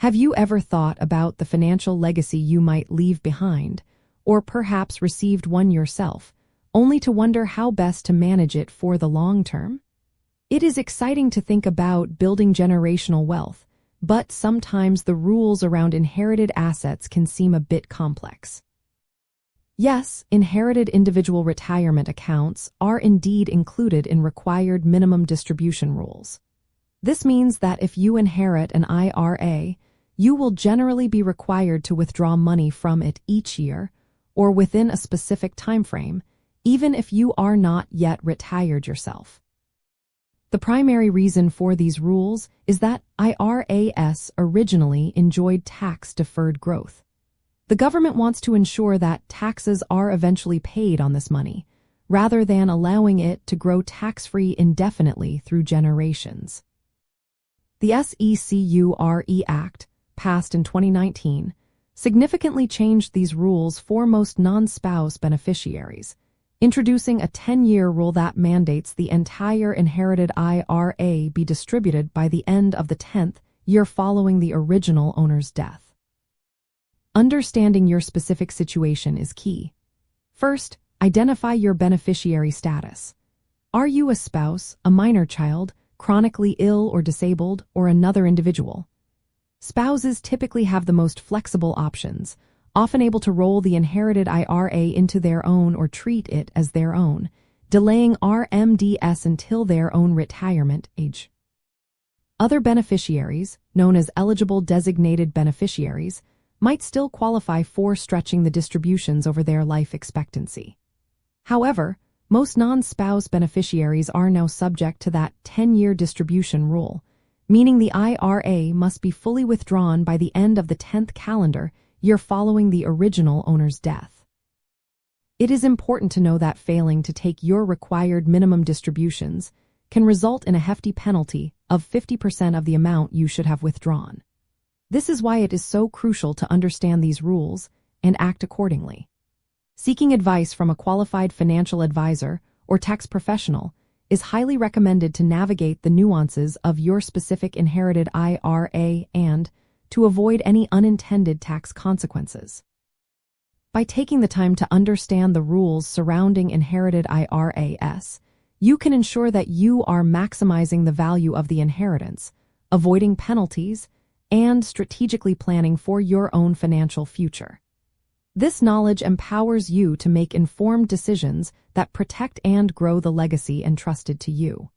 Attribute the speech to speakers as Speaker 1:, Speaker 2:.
Speaker 1: Have you ever thought about the financial legacy you might leave behind, or perhaps received one yourself, only to wonder how best to manage it for the long term? It is exciting to think about building generational wealth, but sometimes the rules around inherited assets can seem a bit complex. Yes, inherited individual retirement accounts are indeed included in required minimum distribution rules. This means that if you inherit an IRA, you will generally be required to withdraw money from it each year or within a specific time frame, even if you are not yet retired yourself. The primary reason for these rules is that IRAs originally enjoyed tax-deferred growth. The government wants to ensure that taxes are eventually paid on this money, rather than allowing it to grow tax-free indefinitely through generations. The SECURE Act, passed in 2019, significantly changed these rules for most non-spouse beneficiaries, introducing a 10-year rule that mandates the entire inherited IRA be distributed by the end of the 10th year following the original owner's death. Understanding your specific situation is key. First, identify your beneficiary status. Are you a spouse, a minor child, chronically ill or disabled, or another individual? Spouses typically have the most flexible options, often able to roll the inherited IRA into their own or treat it as their own, delaying RMDs until their own retirement age. Other beneficiaries, known as eligible designated beneficiaries, might still qualify for stretching the distributions over their life expectancy. However, most non-spouse beneficiaries are now subject to that 10-year distribution rule, meaning the IRA must be fully withdrawn by the end of the 10th calendar year following the original owner's death. It is important to know that failing to take your required minimum distributions can result in a hefty penalty of 50% of the amount you should have withdrawn. This is why it is so crucial to understand these rules and act accordingly. Seeking advice from a qualified financial advisor or tax professional is highly recommended to navigate the nuances of your specific inherited IRA and to avoid any unintended tax consequences. By taking the time to understand the rules surrounding inherited IRAs, you can ensure that you are maximizing the value of the inheritance, avoiding penalties, and strategically planning for your own financial future. This knowledge empowers you to make informed decisions that protect and grow the legacy entrusted to you.